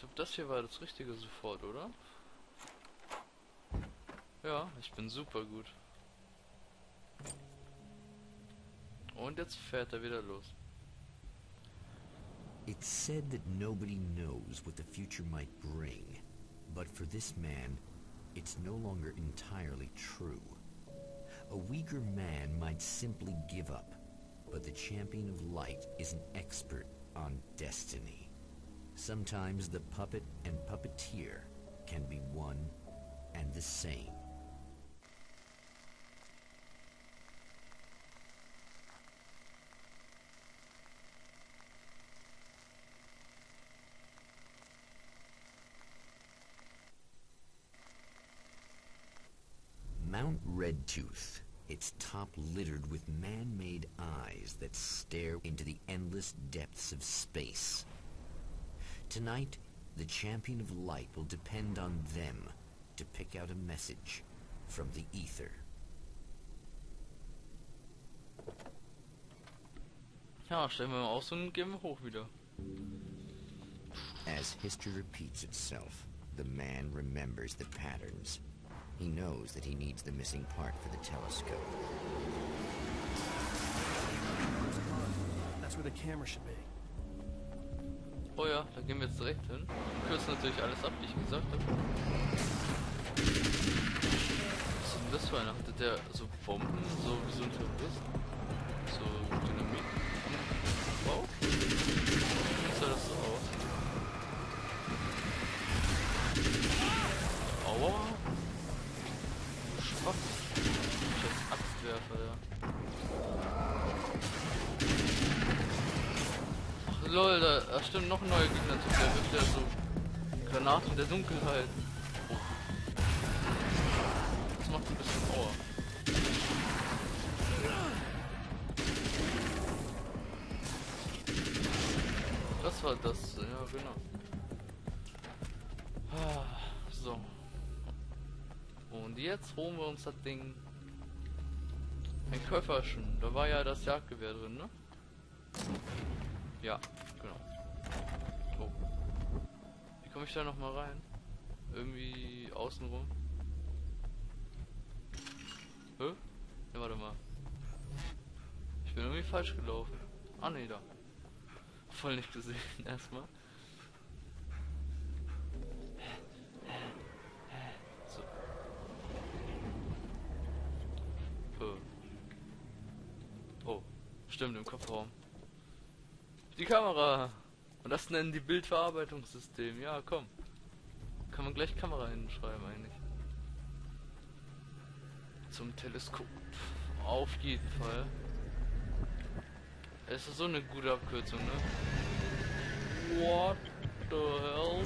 glaube, das hier war das Richtige sofort, oder? Ja, ich bin super gut. Und jetzt fährt er wieder los. It's said that nobody knows what the future might bring, but for this man, it's no longer entirely true. A weaker man might simply give up, but the champion of light is an expert on destiny. Sometimes the puppet and puppeteer can be one and the same. Mount Redtooth, its top littered with man-made eyes that stare into the endless depths of space. Tonight, the champion of light will depend on them to pick out a message from the ether. Ja, stellen wir mal aus und gehen wir hoch wieder. As history repeats itself, the man remembers the patterns. He knows that he needs the missing part for the telescope. That's where the camera should be. Oh ja, da gehen wir jetzt direkt hin. Wir kürzen natürlich alles ab, wie ich gesagt habe. Was ist denn das für einer? Hatte der so Bomben, so wie so ein Terrorist? So Dynamit? Wow? Wie sah das so aus? Aua! Schwach. Ich als Axtwerfer, ja. Ach lol, da stimmt noch ein neuer Gegner zu, der wird ja so Granaten der Dunkelheit. Oh. Das macht ein bisschen Aua. Das war das, ja genau. So. Und jetzt holen wir uns das Ding. Ein Köfferchen. Da war ja das Jagdgewehr drin, ne? Ja, genau. Oh. Wie komme ich da nochmal rein? Irgendwie außenrum. Hä? Ja, warte mal. Ich bin irgendwie falsch gelaufen. Ah ne, da. Voll nicht gesehen, erstmal. So. Oh, stimmt, im Kofferraum. Die Kamera! Und das nennen die Bildverarbeitungssystem. Ja, komm. Kann man gleich Kamera hinschreiben eigentlich. Zum Teleskop. Auf jeden Fall. Es ist so eine gute Abkürzung, ne? What the hell?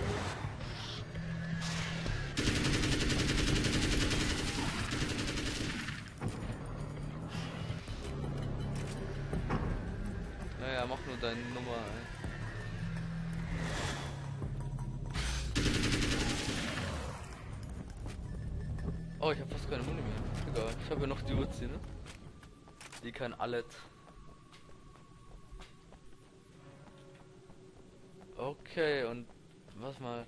Naja, mach nur deine Nummer, ey. Oh, ich hab fast keine Muni mehr. Egal, ich habe ja noch die Uzi, ne? Die kann alles. Okay, und was mal.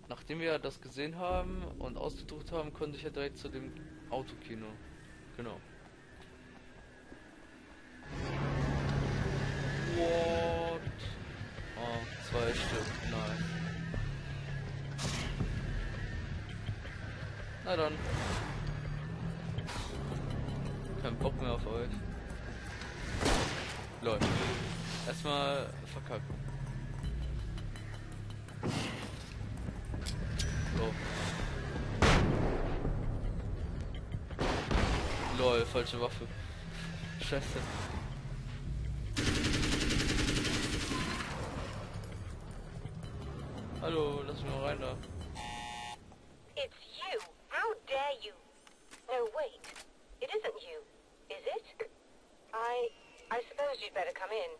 Nachdem wir das gesehen haben und ausgedruckt haben, konnte ich ja direkt zu dem Autokino. Genau. What? Oh, 2 Stück. Nein. Na dann. Kein Bock mehr auf euch. Leute. Erstmal verkacken. So. Lol, falsche Waffe. Scheiße. Hallo, lass mich mal rein da. It's you. How dare you? No, wait. It isn't you, is it? I suppose you'd better come in.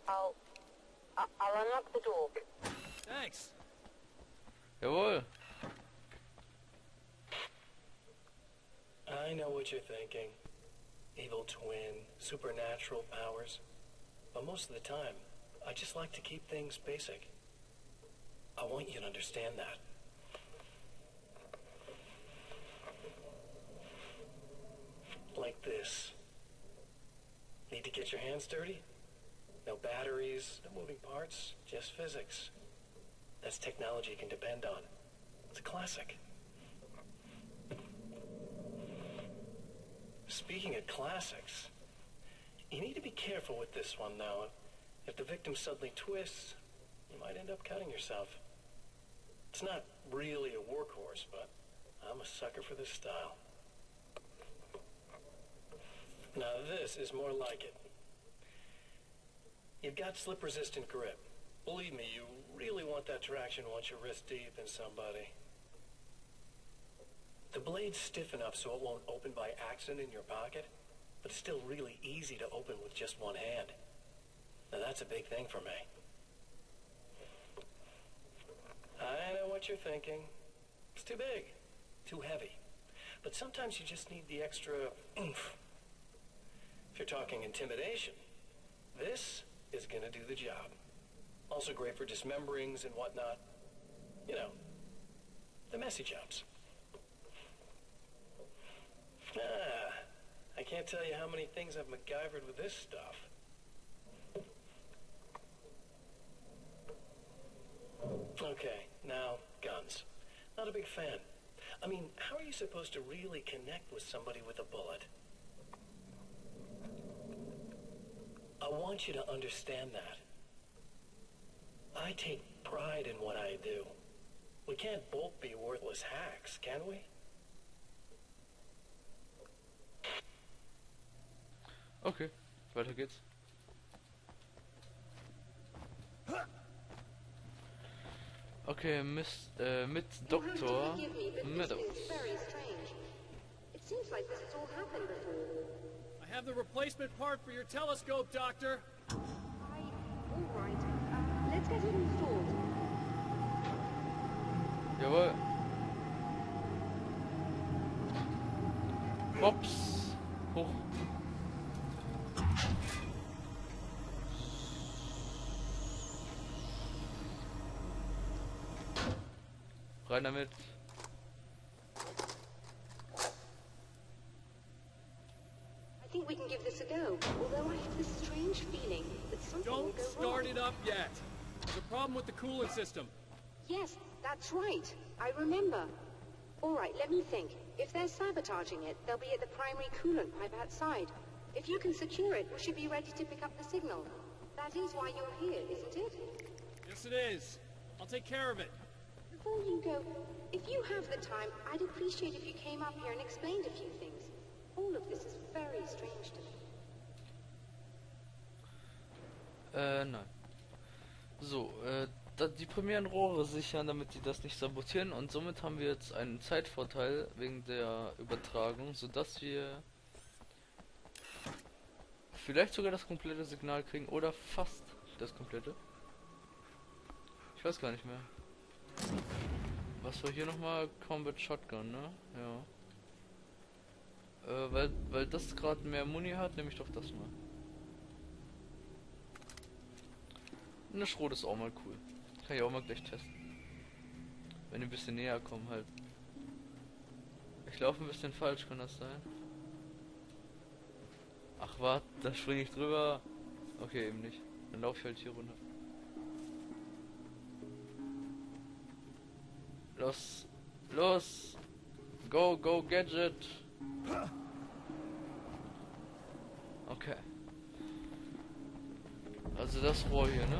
I'll unlock the door. Thanks. Jawohl. I know what you're thinking. Evil twin, supernatural powers. But most of the time, I just like to keep things basic. I want you to understand that. Like this. Need to get your hands dirty? No batteries, no moving parts, just physics. That's technology you can depend on. It's a classic. Speaking of classics, you need to be careful with this one, though. If the victim suddenly twists, you might end up cutting yourself. It's not really a workhorse, but I'm a sucker for this style. Now this is more like it. You've got slip-resistant grip. Believe me, you really want that traction once you're wrist deep in somebody. The blade's stiff enough so it won't open by accident in your pocket, but it's still really easy to open with just one hand. Now that's a big thing for me. I know what you're thinking. It's too big, too heavy. But sometimes you just need the extra oomph. If you're talking intimidation, this is gonna do the job. Also great for dismemberings and whatnot. You know, the messy jobs. I can't tell you how many things I've MacGyvered with this stuff. Okay, now, guns. Not a big fan. I mean, how are you supposed to really connect with somebody with a bullet? I want you to understand that. I take pride in what I do. We can't both be worthless hacks, can we? Okay, weiter geht's. Okay, mit Dr. Meadows. It seems like this has all happened before. I have the replacement part for your telescope, Doctor. All right. Let's get it installed. Jawohl. Hops. Hoch. Rein damit. I think we can give this a go, although I have this strange feeling that something will Don't go start wrong. it up yet. There's a problem with the coolant system. Yes, that's right. I remember. All right, let me think. If they're sabotaging it, they'll be at the primary coolant pipe outside. If you can secure it, we should be ready to pick up the signal. That is why you're here, isn't it? Yes, it is. I'll take care of it. Before you go, if you have the time, I'd appreciate if you came up here and explained a few things. All of this is very strange to me. Nein. So, die primären Rohre sichern, damit die das nicht sabotieren, und somit haben wir jetzt einen Zeitvorteil wegen der Übertragung, sodass wir vielleicht sogar das komplette Signal kriegen oder fast das komplette. Ich weiß gar nicht mehr. Was war hier nochmal? Combat Shotgun, ne? Ja. Weil das gerade mehr Muni hat, nehme ich doch das mal. Eine Schrot ist auch mal cool. Kann ich auch mal gleich testen. Wenn die ein bisschen näher kommen halt. Ich laufe ein bisschen falsch, kann das sein? Ach warte, da springe ich drüber. Okay, eben nicht. Dann laufe ich halt hier runter. Los! Los! Go, go, Gadget! Okay. Also das Rohr hier, ne?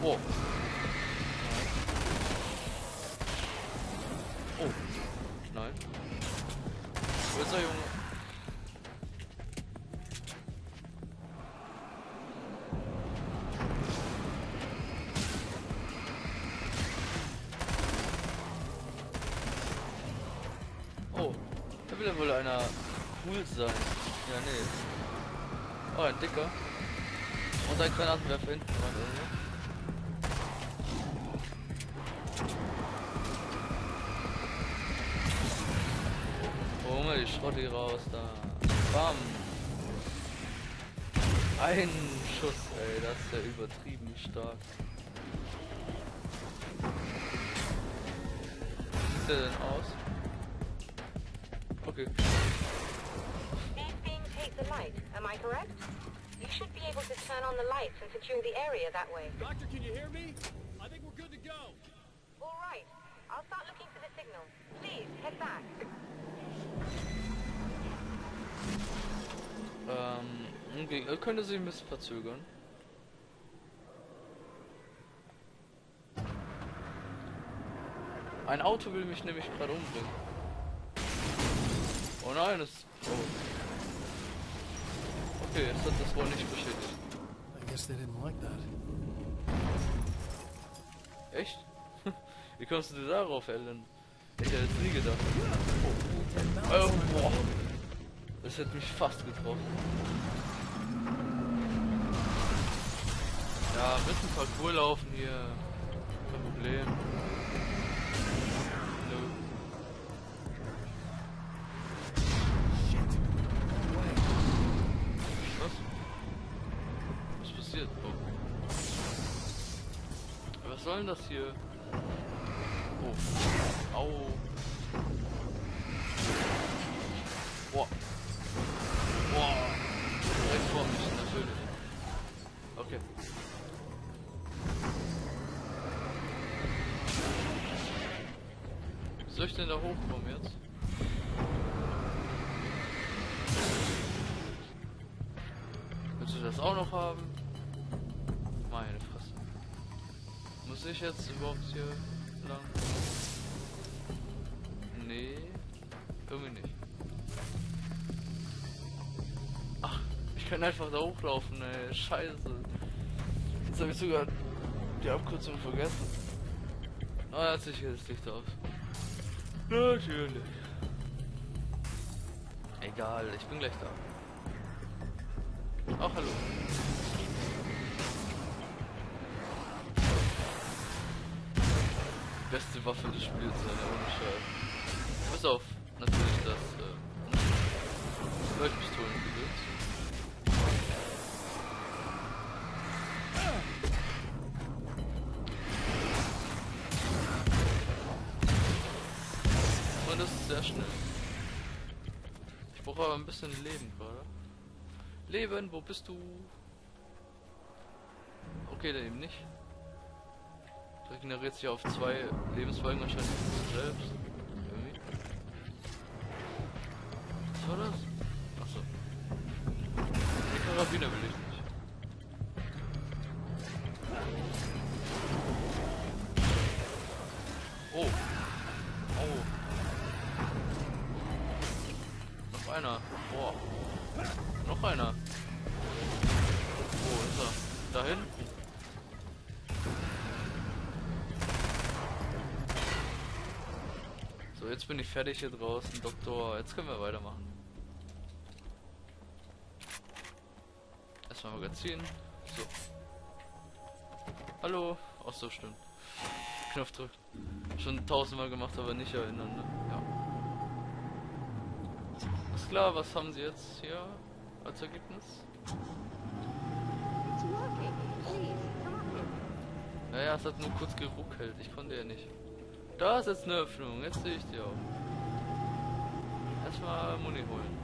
Oh. Oh. Nein. Wo ist der Junge? Oh. Da will ja wohl einer cool sein. Ja, nee. Oh, ein dicker. Und ein Granatenwerfer hinten dran, oder? Hol mal die Schrotti raus da. Bam. Ein Schuss, ey, das ist ja übertrieben stark. Wie sieht der denn aus? Okay. These beings hate the light, am I correct? You should be able to turn on the lights and secure the area that way. Doctor, can you hear me? I think we're good to go. All right. I'll start looking for the signal. Please, head back. Okay, könnte sich ein bisschen verzögern. Ein Auto will mich nämlich gerade umbringen. Oh nein, es... Oh. Okay, jetzt hat das wohl nicht beschädigt. I guess they didn't like that. Echt? Wie kommst du darauf, Ellen? Ich hätte jetzt nie gedacht. Oh, boah. Das hätte mich fast getroffen. Ja, ein bisschen Parkour laufen hier. Kein Problem. Nö. Was? Was passiert? Oh. Was soll denn das hier? Oh. Au. Boah. Boah. Direkt vor mich, natürlich. Okay. Wie soll ich denn da hochkommen jetzt? Willst du das auch noch haben? Meine Fresse. Muss ich jetzt überhaupt hier lang? Nee, irgendwie nicht. Ach, ich kann einfach da hochlaufen, ey. Scheiße. Jetzt habe ich sogar die Abkürzung vergessen. Ah, jetzt sicher das Licht aus. Natürlich. Egal, ich bin gleich da. Ach, hallo. Beste Waffe des Spiels, ohne Scheiß. Pass auf, natürlich das Leuchtpistolen gedöns. Und das ist sehr schnell. Ich brauche aber ein bisschen Leben gerade. Leben, wo bist du? Okay, dann eben nicht. Regeneriert sich auf 2 Lebensbalken wahrscheinlich selbst. Irgendwie. Was war das? Achso. Die Karabiner will ich nicht. Oh. Oh. Noch einer. Boah. Noch einer. Wo ist er? Da hinten. So, jetzt bin ich fertig hier draußen, Doktor. Jetzt können wir weitermachen. Erstmal Magazin. So. Hallo. Ach so, stimmt. Knopf drücken. Schon 1000-mal gemacht, aber nicht erinnern, ne? Ja. Ist klar, was haben Sie jetzt hier als Ergebnis? It's working. Please, come up here. Naja, es hat nur kurz geruckelt. Ich konnte ja nicht. Da ist jetzt eine Öffnung. Jetzt sehe ich die auch. Erstmal Muni holen.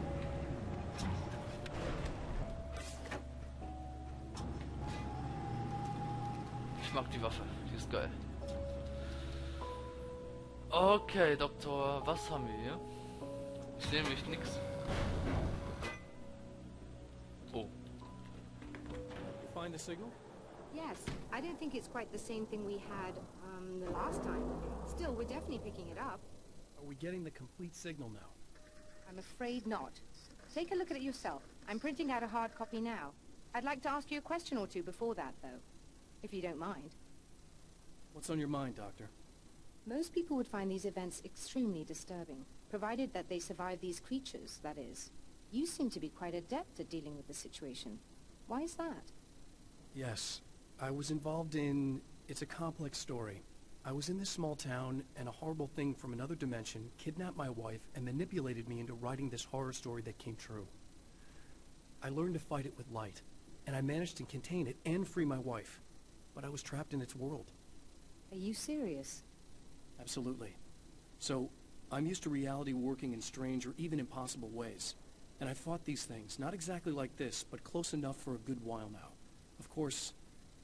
Ich mag die Waffe. Die ist geil. Okay, Doktor. Was haben wir hier? Ich sehe nämlich nichts. Oh. Find the signal? Yes, I don't think it's quite the same thing we had the last time. Still, we're definitely picking it up. Are we getting the complete signal now? I'm afraid not. Take a look at it yourself. I'm printing out a hard copy now. I'd like to ask you a question or two before that, though, if you don't mind. What's on your mind, Doctor? Most people would find these events extremely disturbing, provided that they survive these creatures, that is. You seem to be quite adept at dealing with the situation. Why is that? Yes. I was involved in... It's a complex story. I was in this small town, and a horrible thing from another dimension kidnapped my wife and manipulated me into writing this horror story that came true. I learned to fight it with light. and I managed to contain it and free my wife. But I was trapped in its world. Are you serious? Absolutely. So, I'm used to reality working in strange or even impossible ways. And I fought these things, not exactly like this, but close enough for a good while now. Of course,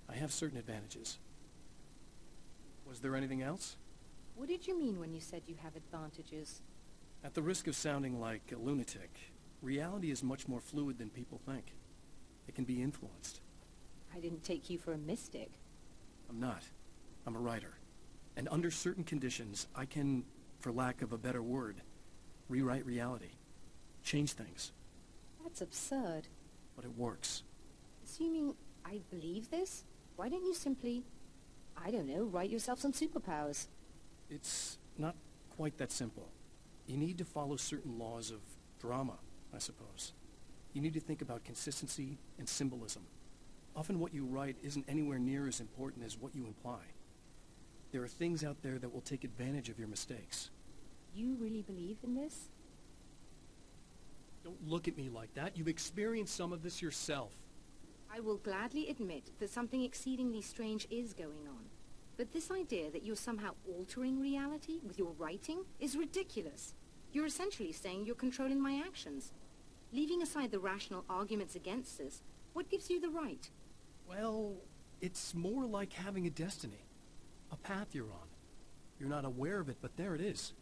I have certain advantages. Was there anything else? What did you mean when you said you have advantages? At the risk of sounding like a lunatic, reality is much more fluid than people think. It can be influenced. I didn't take you for a mystic. I'm not. I'm a writer. And under certain conditions, I can, for lack of a better word, rewrite reality. Change things. That's absurd. But it works. Assuming I believe this, why don't you simply, I don't know, write yourself some superpowers? It's not quite that simple. You need to follow certain laws of drama, I suppose. You need to think about consistency and symbolism. Often what you write isn't anywhere near as important as what you imply. There are things out there that will take advantage of your mistakes. You really believe in this? Don't look at me like that. You've experienced some of this yourself. I will gladly admit that something exceedingly strange is going on. But this idea that you're somehow altering reality with your writing is ridiculous. You're essentially saying you're controlling my actions. Leaving aside the rational arguments against this, what gives you the right? Well, it's more like having a destiny. A path you're on. You're not aware of it, but there it is.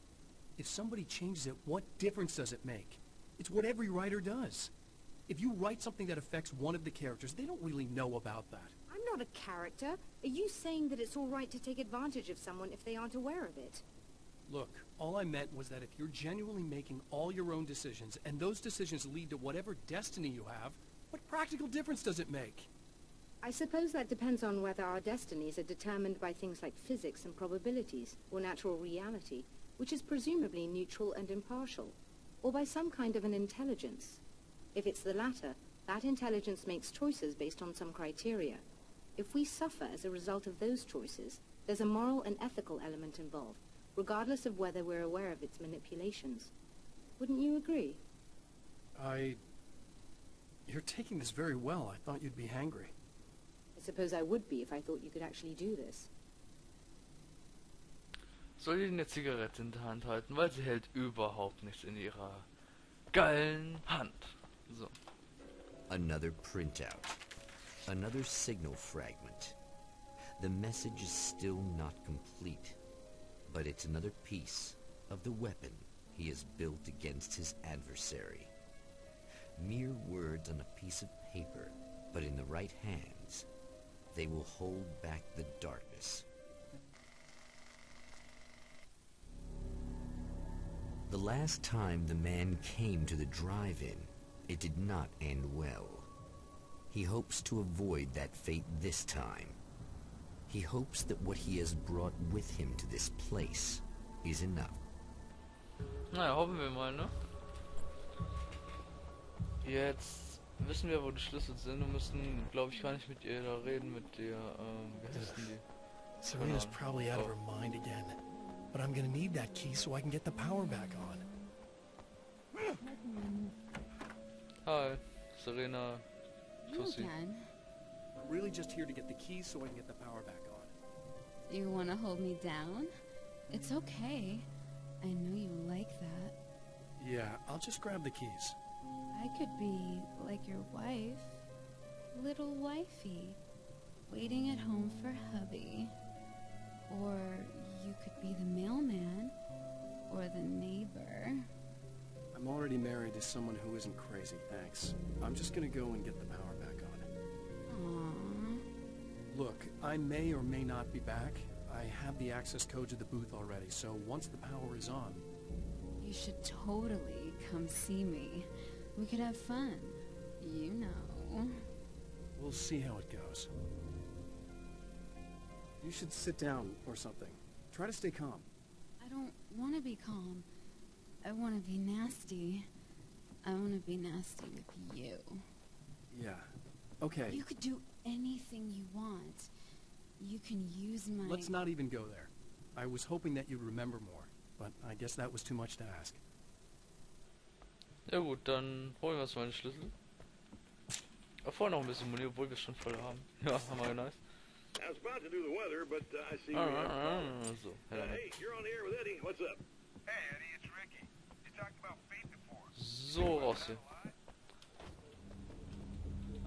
If somebody changes it, what difference does it make? It's what every writer does. If you write something that affects one of the characters, they don't really know about that. I'm not a character. Are you saying that it's all right to take advantage of someone if they aren't aware of it? Look, all I meant was that if you're genuinely making all your own decisions, and those decisions lead to whatever destiny you have, what practical difference does it make? I suppose that depends on whether our destinies are determined by things like physics and probabilities, or natural reality, which is presumably neutral and impartial, or by some kind of an intelligence. If it's the latter, that intelligence makes choices based on some criteria. If we suffer as a result of those choices, there's a moral and ethical element involved, regardless of whether we're aware of its manipulations. Wouldn't you agree? You're taking this very well. I thought you'd be hangry. I suppose I would be if I thought you could actually do this. Soll die eine Zigarette in der Hand halten, weil sie hält überhaupt nichts in ihrer geilen Hand. So. Another printout. Another signal fragment. The message is still not complete, but it's another piece of the weapon he has built against his adversary. Mere words on a piece of paper, but in the right hands, they will hold back the darkness. The last time the man came to the drive-in, it did not end well. He hopes to avoid that fate this time. He hopes that what he has brought with him to this place is enough. Naja, hoffen wir mal, ne? Jetzt wissen wir, wo die Schlüssel sind und müssen, glaube ich, gar nicht mit ihr da reden, mit der, wie heißt denn die? Serena's probably out of her mind again. But I'm gonna need that key so I can get the power back on. Hi, Serena. You Tussi. again? I'm really just here to get the keys so I can get the power back on. You want to hold me down? It's okay. I know you like that. Yeah, I'll just grab the keys. I could be like your wife. Little wifey. Waiting at home for hubby. Or you could be the mailman. Or the neighbor. I'm already married to someone who isn't crazy, thanks. I'm just gonna go and get the power back on. Aww. Look, I may or may not be back. I have the access code to the booth already, so once the power is on... You should totally come see me. We could have fun. You know. We'll see how it goes. You should sit down or something. Try to stay calm. I don't want to be calm. I want to be nasty. I want to be nasty with you. Yeah. Okay. You could do anything you want. You can use my... Let's not even go there. I was hoping that you'd remember more, but I guess that was too much to ask. Ja gut, dann holen wir uns mal den Schlüssel. Vorher noch ein bisschen Muni, obwohl wir schon voll haben. Ja, haben wir nice. I was about to do the weather, but I see we So, ja. hey, you're on the air with Eddie. What's up? Hey, Eddie, it's Ricky. You talked about fate before. So, raus hier.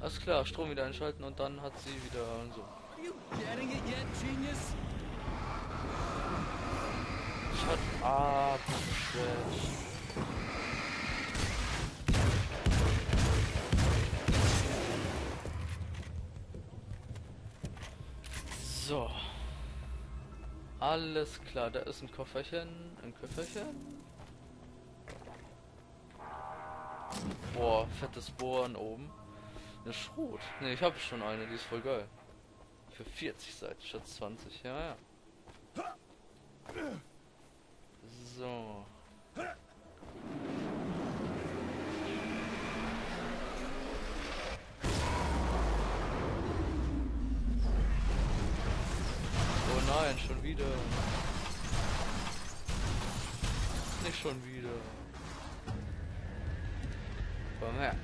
Alles klar, Strom wieder einschalten und dann hat sie wieder so. Are you getting it yet, genius? Shut up, Trash. So. Alles klar, da ist ein Köfferchen. Ein Köfferchen. Boah, fettes Bohren oben. Eine Schrot. Ne, ich habe schon eine, die ist voll geil. Für 40 Seiten statt 20, ja, ja. So. Oh nein, schon wieder. Nicht schon wieder. Komm her.